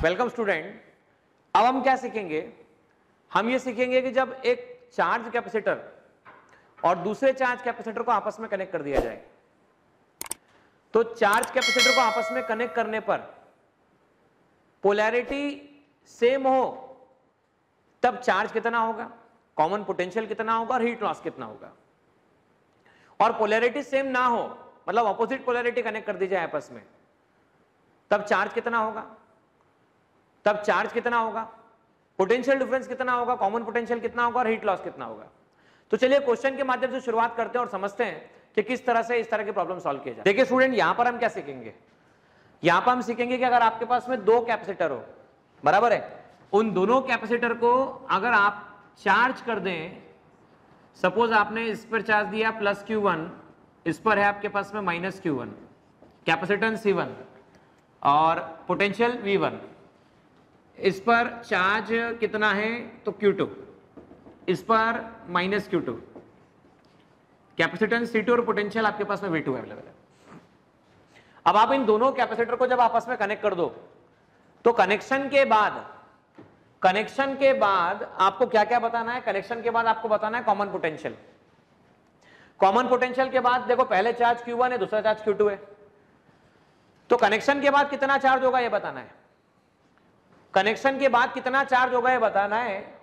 Welcome student. अब हम क्या सीखेंगे, हम ये सीखेंगे कि जब एक चार्ज कैपेसिटर और दूसरे चार्ज कैपेसिटर को आपस में कनेक्ट कर दिया जाए तो चार्ज कैपेसिटर को आपस में कनेक्ट करने पर पोलैरिटी सेम हो तब चार्ज कितना होगा, कॉमन पोटेंशियल कितना होगा और हीट लॉस कितना होगा। और पोलैरिटी सेम ना हो, मतलब ऑपोजिट पोलैरिटी कनेक्ट कर दी जाए आपस में, तब चार्ज कितना होगा, तब चार्ज कितना होगा, पोटेंशियल डिफरेंस कितना होगा, कॉमन पोटेंशियल कितना होगा और हीट लॉस कितना होगा। तो चलिए क्वेश्चन के माध्यम से शुरुआत करते हैं और समझते हैं कि किस तरह से इस तरह की प्रॉब्लम सॉल्व किया जाए। देखिए स्टूडेंट, यहां पर हम क्या सीखेंगे, यहां पर हम सीखेंगे कि अगर आपके पास में दो कैपेसिटर हो, बराबर है, उन दोनों कैपेसिटर को अगर आप चार्ज कर दें, सपोज आपने इस पर चार्ज दिया प्लस Q1, इस पर है आपके पास में माइनस Q1, कैपेसिटेंस C1 और पोटेंशियल V1, इस पर चार्ज कितना है तो Q2, इस पर माइनस Q2, कैपेसिटेंस C2 और पोटेंशियल आपके पास में V2 अवेलेबल है। अब आप इन दोनों कैपेसिटर को जब आपस में कनेक्ट कर दो तो कनेक्शन के बाद आपको क्या क्या बताना है, कनेक्शन के बाद आपको बताना है कॉमन पोटेंशियल। कॉमन पोटेंशियल के बाद देखो पहले चार्ज Q1 है, दूसरा चार्ज Q2 है, तो कनेक्शन के बाद कितना चार्ज होगा ये बताना है, कनेक्शन के बाद कितना चार्ज होगा ये बताना है,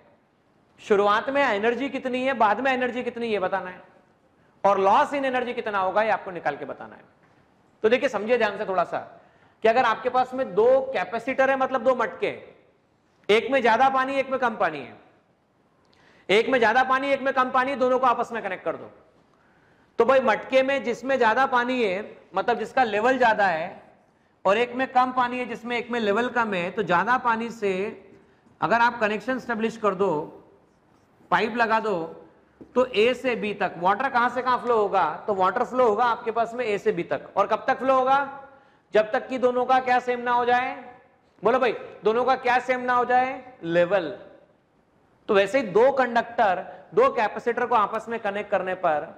शुरुआत में एनर्जी कितनी है, बाद में एनर्जी कितनी ये बताना है, और लॉस इन एनर्जी कितना होगा ये आपको निकाल के बताना है। तो देखिए समझिए ध्यान से थोड़ा सा कि अगर आपके पास में दो कैपेसिटर है, मतलब दो मटके, एक में ज्यादा पानी एक में कम पानी है, एक में ज्यादा पानी एक में कम पानी, दोनों को आपस में कनेक्ट कर दो तो भाई मटके में जिसमें ज्यादा पानी है, मतलब जिसका लेवल ज्यादा है, और एक में कम पानी है जिसमें एक में लेवल कम है, तो ज्यादा पानी से अगर आप कनेक्शन स्टेब्लिश कर दो, पाइप लगा दो, तो ए से बी तक वाटर कहां से कहां फ्लो होगा, तो वाटर फ्लो होगा आपके पास में ए से बी तक। और कब तक फ्लो होगा, जब तक कि दोनों का क्या सेम ना हो जाए, बोलो भाई, दोनों का क्या सेम ना हो जाए, लेवल। तो वैसे ही दो कंडक्टर, दो कैपेसिटर को आपस में कनेक्ट करने पर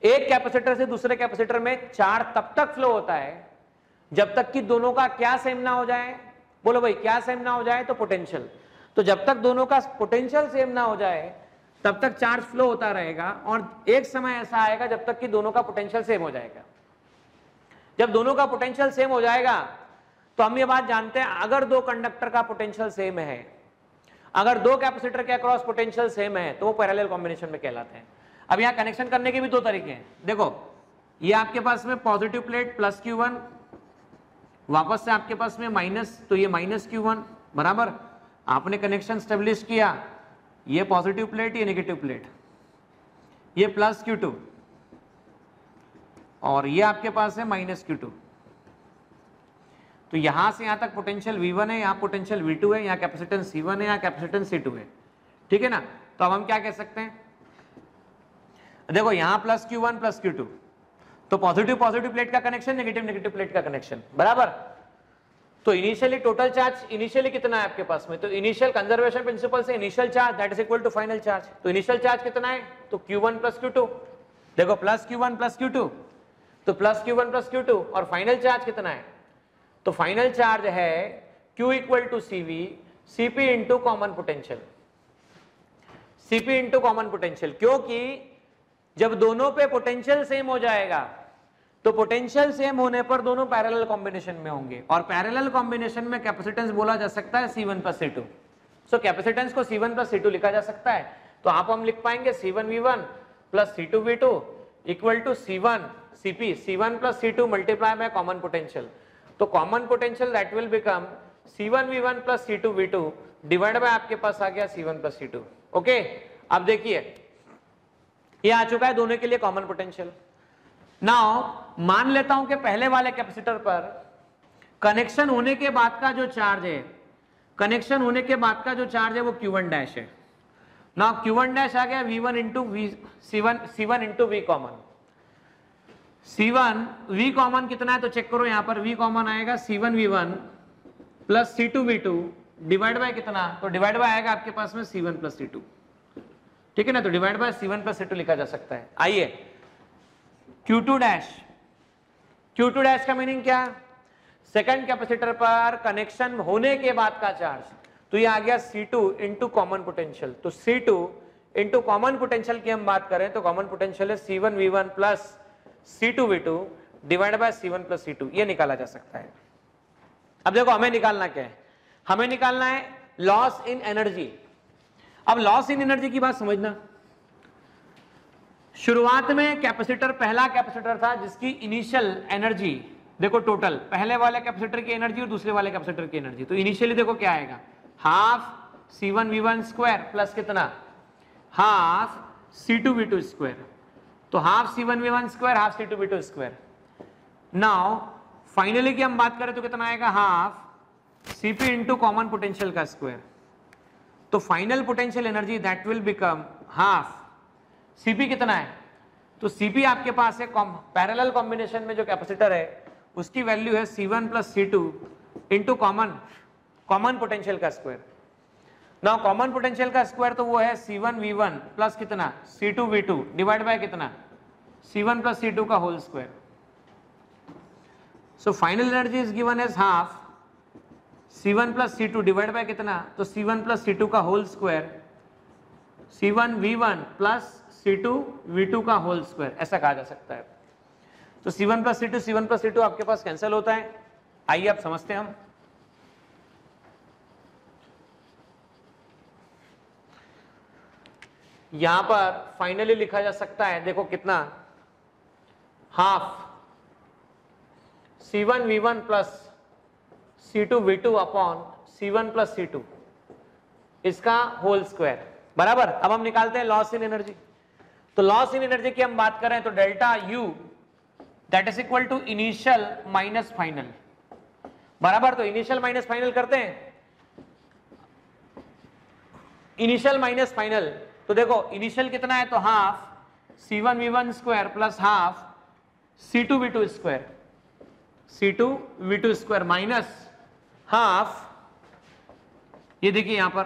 एक कैपेसिटर से दूसरे कैपेसिटर में चार्ज तब तक फ्लो होता है जब तक कि दोनों का क्या सेम ना हो जाए, बोलो भाई क्या सेम ना हो जाए, तो पोटेंशियल। तो जब तक दोनों का पोटेंशियल सेम ना हो जाए तब तक चार्ज फ्लो होता रहेगा, और एक समय ऐसा आएगा जब तक कि दोनों का पोटेंशियल सेम हो जाएगा। जब दोनों का पोटेंशियल सेम हो जाएगा तो हम ये बात जानते हैं, अगर दो कंडक्टर का पोटेंशियल सेम है, अगर दो कैपेसिटर के अक्रॉस पोटेंशियल सेम है, तो वो पैरेलल कॉम्बिनेशन में कहलाते हैं। अब यहां कनेक्शन करने के भी दो तरीके हैं। देखो ये आपके पास में पॉजिटिव प्लेट प्लस Q1, वापस से आपके पास में माइनस, तो ये माइनस Q1, बराबर, आपने कनेक्शन स्टेब्लिश किया, ये पॉजिटिव प्लेट, ये नेगेटिव प्लेट, ये प्लस Q2 और ये आपके पास है माइनस Q2। तो यहां से यहां तक पोटेंशियल V1 है, यहां पोटेंशियल V2 है, यहां कैपेसिटेंस C1 है, यहां कैपेसिटेंस C2 है, ठीक है ना। तो अब हम क्या कह सकते हैं, देखो यहां प्लस Q1 प्लस Q2, तो पॉजिटिव पॉजिटिव प्लेट का कनेक्शन, नेगेटिव नेगेटिव प्लेट का कनेक्शन, बराबर। तो इनिशियली टोटल चार्ज इनिशियली कितना है आपके पास में, तो इनिशियल कंजर्वेशन प्रिंसिपल से initial charge that is equal to final charge. तो इनिशियल चार्ज कितना है, तो Q1 प्लस Q2, देखो प्लस Q1 प्लस Q2, तो प्लस Q1 प्लस Q2, और फाइनल चार्ज कितना है, तो फाइनल चार्ज है Q equal to CV Cp into common potential, Cp into common potential. क्योंकि जब दोनों पे पोटेंशियल सेम हो जाएगा तो पोटेंशियल सेम होने पर दोनों पैरेलल कॉम्बिनेशन में होंगे, और पैरेलल कॉम्बिनेशन में कैपेसिटेंस बोला जा सकता है C1 प्लस C2। सो कैपेसिटेंस को C1 प्लस C2 लिखा जा सकता है। तो आप हम लिख पाएंगे C1V1 plus C2V2 equal to C1 Cp, C1 plus C2 multiply by common potential. तो common potential that will become C1V1 plus C2V2 divide by आपके पास आ गया C1 प्लस C2। ओके, अब देखिए ये आ चुका है दोनों के लिए कॉमन पोटेंशियल। नाउ मान लेता हूं कि पहले वाले कैपेसिटर पर कनेक्शन होने के बाद का जो चार्ज है, कनेक्शन होने के बाद का जो चार्ज है वो Q1 डैश है। नाउ Q1 डैश आ गया V1 into C1 into V common, C1 V common कितना है तो चेक करो, यहां पर V कॉमन आएगा C1V1 plus C2V2 divide by कितना, तो डिवाइड बाय आएगा आपके पास में C1 प्लस C2, ठीक है ना। तो divide by C1 plus C2 लिखा जा सकता है। आइए Q2 डैश, Q2 डैश का मीनिंग क्या, सेकंड कैपेसिटर पर कनेक्शन होने के बाद का चार्ज, तो ये आ गया C2 इंटू कॉमन पोटेंशियल। तो C2 इंटू कॉमन पोटेंशियल की हम बात करें तो कॉमन पोटेंशियल है C1V1 plus C2V2 divide by C1 plus C2, ये निकाला जा सकता है। अब देखो हमें निकालना क्या है, हमें निकालना है लॉस इन एनर्जी। अब लॉस इन एनर्जी की बात समझना, शुरुआत में कैपेसिटर, पहला कैपेसिटर था जिसकी इनिशियल एनर्जी देखो टोटल, पहले वाले कैपेसिटर की एनर्जी और दूसरे वाले कैपेसिटर की एनर्जी, तो इनिशियली देखो क्या आएगा, हाफ C1V1 स्क्वायर प्लस कितना, हाफ C2V2 स्क्वायर। तो half C1V1 square half C2V2 square. Now finally की हम बात करें तो कितना आएगा, half Cp into common potential का स्क्वायर। तो final potential energy that will become half Cp कितना है, तो Cp आपके पास है पैरेलल कॉम्बिनेशन में जो कैपेसिटर है उसकी वैल्यू है C1 plus C2 into common potential का स्क्वायर। नाउ कॉमन पोटेंशियल का स्क्वायर तो वो है C1V1 प्लस कितना C2V2 डिवाइड बाय कितना C1 प्लस C2 का whole square. So final energy is given as half C1 plus C2 divide by कितना, तो C1 प्लस C2 का whole square C1V1 plus C2V2 का होल स्क्वायर, ऐसा कहा जा सकता है। तो C1 प्लस C2 आपके पास कैंसिल होता है। आइए आप समझते हैं हम, यहां पर फाइनली लिखा जा सकता है, देखो कितना, half C1V1 plus C2V2 upon C1 plus C2 इसका होल स्क्वायर बराबर। अब हम निकालते हैं लॉस इन एनर्जी। तो लॉस इन एनर्जी की हम बात करें तो delta U that is equal to initial minus final बराबर। तो इनिशियल माइनस फाइनल करते हैं, इनिशियल माइनस फाइनल, तो देखो इनिशियल कितना है, तो half C1V1 square plus half C2V2 square, C2V2 square minus half, ये देखिए यहां पर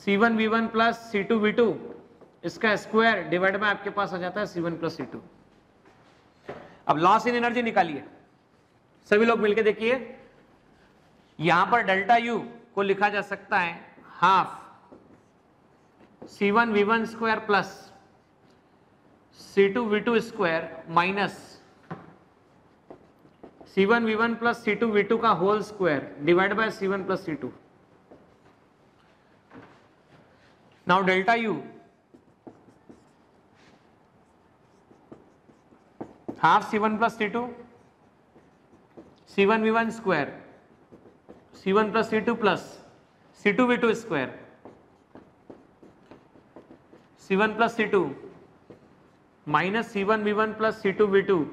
C1V1 प्लस C2V2 इसका स्क्वायर डिवाइड में आपके पास आ जाता है C1 प्लस C2। अब लॉस इन एनर्जी निकालिए, सभी लोग मिलकर देखिए, यहां पर डेल्टा U को लिखा जा सकता है half C1V1 square plus C2V2 square minus C1V1 plus C2V2 का whole square divide by C1 plus C2। Now delta U half C1 plus C2 C1V1 square C1 plus C2 plus C2V2 square C1 plus C2 minus C1V1 plus C2V2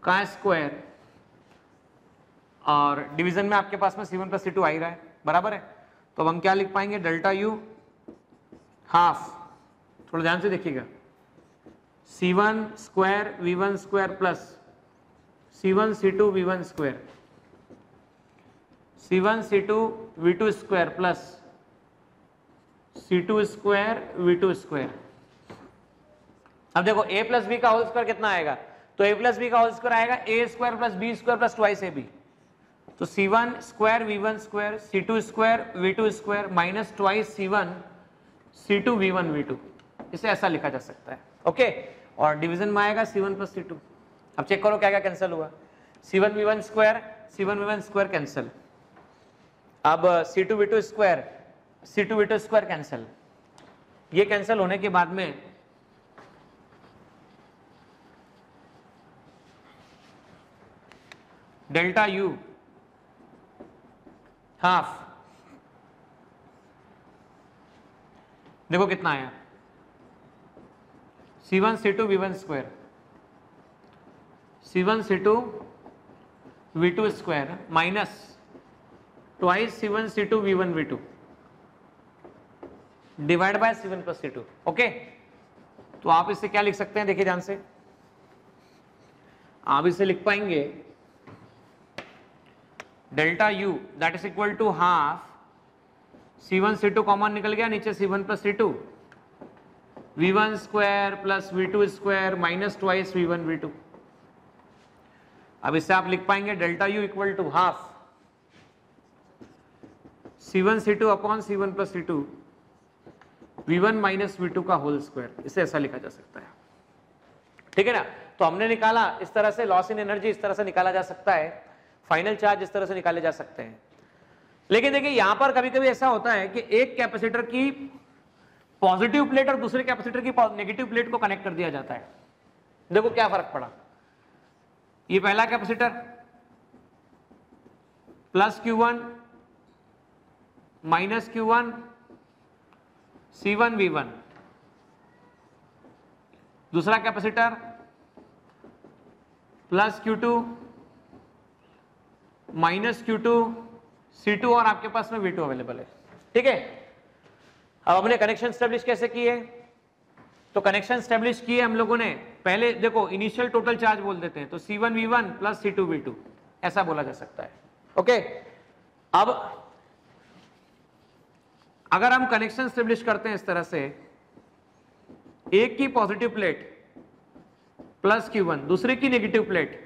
का square, और division में आपके पास में C1 plus C2 आ ही रहा है बराबर है। तो अब हम क्या लिख पाएंगे, डेल्टा U हाफ, थोड़ा ध्यान से देखिएगा, C1 square V1 square plus C1 C2 V1 square C1 C2 V2 square plus C2 square V2 square. अब देखो a प्लस बी का होल स्क्वायर कितना आएगा, तो a प्लस बी का होल स्क्वायर आएगा a square plus b square plus twice ab। तो C1 square V1 square C2 square V2 square minus twice C1 C2 V1 V2, इसे ऐसा लिखा जा सकता है। ओके, और डिवीजन में आएगा C1 प्लस C2। अब चेक करो क्या क्या कैंसिल हुआ, C1 V1 स्क्वायर कैंसिल, अब C2 V2 स्क्वायर कैंसिल। ये कैंसिल होने के बाद में डेल्टा U हाफ, देखो कितना आया, C1 C2 V1 square C1 C2 V2 square minus twice C1 C2 V1 V2 divide by C1 plus C2। Okay, तो आप इससे क्या लिख सकते हैं, देखिए ध्यान से, आप इसे लिख पाएंगे delta U that is equal to half C1 C2 कॉमन निकल गया, नीचे C1 plus C2 V1 square plus V2 square minus twice V1 V2। अब इससे आप लिख पाएंगे delta U equal to half C1 C2 upon C1 plus C2 V1 minus V2 का होल स्क्वायर, इसे ऐसा लिखा जा सकता है। ठीक है ना, तो हमने निकाला इस तरह से, लॉस इन एनर्जी इस तरह से निकाला जा सकता है, फाइनल चार्ज इस तरह से निकाले जा सकते हैं। लेकिन देखिए यहां पर कभी कभी ऐसा होता है कि एक कैपेसिटर की पॉजिटिव प्लेट और दूसरे कैपेसिटर की नेगेटिव प्लेट को कनेक्ट कर दिया जाता है। देखो क्या फर्क पड़ा, ये पहला capacitor plus Q1 minus Q1 C1 V1, दूसरा capacitor plus Q2 minus Q2 C2 और आपके पास में V2 अवेलेबल है। ठीक है, अब हमने कनेक्शन स्टेब्लिश कैसे किए, तो कनेक्शन स्टेब्लिश किए हम लोगों ने, पहले देखो इनिशियल टोटल चार्ज बोल देते हैं, तो C1 V1 plus C2 V2 ऐसा बोला जा सकता है। ओके, अब अगर हम कनेक्शन स्टेब्लिश करते हैं इस तरह से, एक की पॉजिटिव प्लेट प्लस Q1, दूसरे की नेगेटिव प्लेट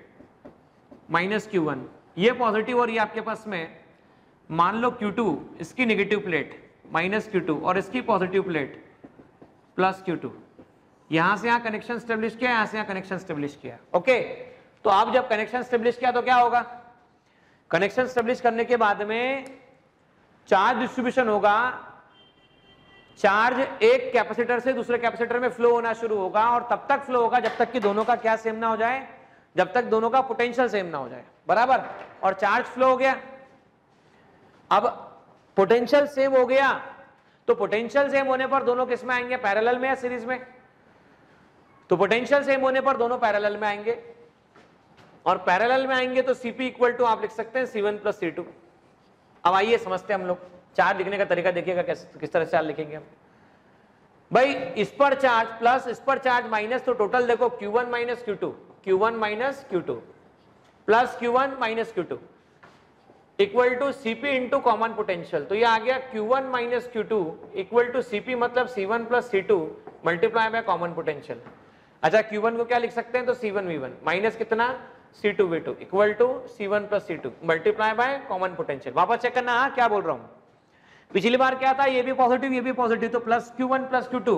माइनस Q1, ये पॉजिटिव और ये आपके पास में मान लो Q2, इसकी नेगेटिव प्लेट माइनस Q2 और इसकी पॉजिटिव प्लेट प्लस Q2, यहां से यहां कनेक्शन स्टेब्लिश किया, यहां से यहां कनेक्शन स्टेब्लिश किया। ओके, तो आप जब कनेक्शन स्टेब्लिश किया तो क्या होगा, कनेक्शन स्टेब्लिश करने के बाद में चार्ज डिस्ट्रीब्यूशन होगा, चार्ज एक कैपेसिटर से दूसरे कैपेसिटर में फ्लो होना शुरू होगा और तब तक फ्लो होगा जब तक कि दोनों का क्या सेम ना हो जाए, जब तक दोनों का पोटेंशियल सेम ना हो जाए, बराबर। और चार्ज फ्लो हो गया, अब पोटेंशियल सेम हो गया, तो पोटेंशियल सेम होने पर दोनों किस में आएंगे, पैरेलल में या सीरीज में, तो पोटेंशियल सेम होने पर दोनों पैरेलल में आएंगे, और पैरेलल में आएंगे तो Cp इक्वल टू आप लिख सकते हैं C1 प्लस C2। अब आइए समझते हैं हम लोग, चार्ज लिखने का तरीका देखिएगा किस तरह से चार्ज लिखेंगे हम। भाई इस पर चार्ज प्लस, इस पर चार्ज माइनस, तो टोटल देखो Q1 minus Q2, Q1 minus Q2 plus Q1 minus Q2 equal to Cp into common potential, तो ये आ गया Q1 minus Q2 equal to Cp मतलब C1 plus C2 multiply by common potential. अच्छा, Q1 को क्या लिख सकते हैं, तो C1 V1 माइनस कितना C2 V2 equal to C1 plus C2 multiply by common potential. वापस चेक करना, हाँ क्या बोल रहा हूं, पिछली बार क्या था, ये भी पॉजिटिव ये भी पॉजिटिव, तो plus Q1 plus Q2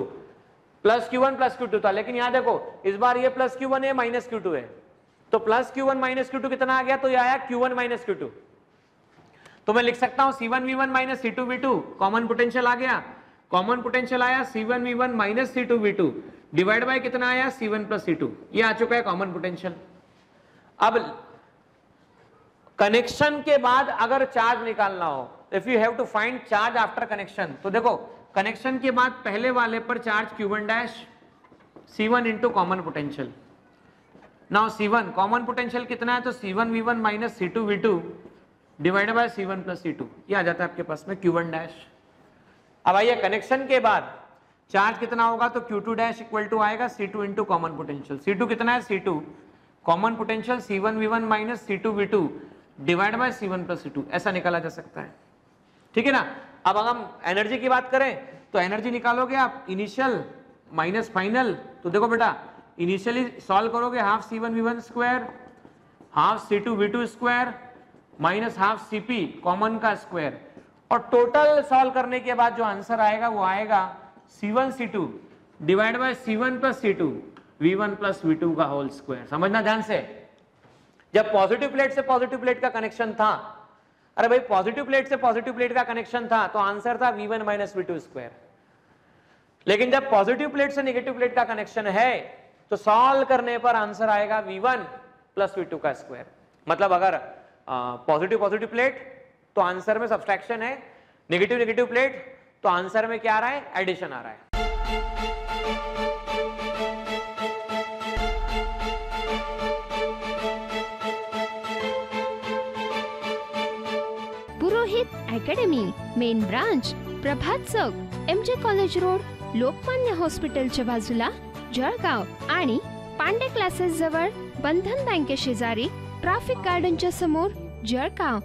plus Q1 plus Q2 था, लेकिन यहां देखो इस बार ये प्लस Q1 है माइनस Q2 है, तो प्लस Q1 माइनस Q2 कितना आ गया, तो ये आया Q1 माइनस Q2, तो मैं लिख सकता हूं C1 V1 minus C2 V2, common potential आ गया, कॉमन पोटेंशियल आया C1 V1 minus C2 V2 divide by कितना आया C1 प्लस C2, ये आ चुका है कॉमन पोटेंशियल। अब कनेक्शन के बाद अगर चार्ज निकालना हो, if you have to find charge after connection, तो देखो कनेक्शन के बाद पहले वाले पर charge Q1 dash C1 into common potential. Now C1 common potential कितना है, तो C1 V1 minus C2 V2 divided by C1 plus C2, ये आ जाता है आपके पास में Q1 डैश। अब आइए कनेक्शन के बाद चार्ज कितना होगा, तो Q2 डैश इक्वल टू आएगा C2 into common potential. C2 कितना है, C2 common potential C1 V1 minus C2 V2 divide by C1 plus C2, ऐसा निकाला जा सकता है। ठीक है ना, अब अगर हम एनर्जी की बात करें तो एनर्जी निकालोगे आप इनिशियल माइनस फाइनल, तो देखो बेटा इनिशियली सॉल्व करोगे half C1 V1 square half C2 V2 square minus half Cp common का स्क्वायर, और टोटल सॉल्व करने के बाद जो आंसर आएगा वो आएगा C1 C2 divide by C1 plus C2 V1 plus V2 का होल स्क्वायर। समझना ध्यान से, जब पॉजिटिव प्लेट से पॉजिटिव प्लेट का कनेक्शन था, अरे भाई पॉजिटिव प्लेट से पॉजिटिव प्लेट का कनेक्शन था तो आंसर था V1 माइनस V2 स्क्वायर, लेकिन जब पॉजिटिव प्लेट से नेगेटिव प्लेट का कनेक्शन है तो सॉल्व करने पर आंसर आएगा V1 प्लस V2 का स्क्वायर। मतलब अगर पॉजिटिव पॉजिटिव प्लेट तो आंसर में सब्सट्रैक्शन है, नेगेटिव नेगेटिव प्लेट तो आंसर में क्या आ रहा है, एडिशन आ रहा है। पुरोहित अकॅडमी, मेन ब्रांच प्रभात चौक, MJ कॉलेज रोड, लोकमान्य हॉस्पिटलच्या बाजूला, जळगाव, आणि पांडे क्लासेस जवळ, बंधन बँके शेजारी, ट्रॅफिक गार्डनच्या समोर, जळगाव।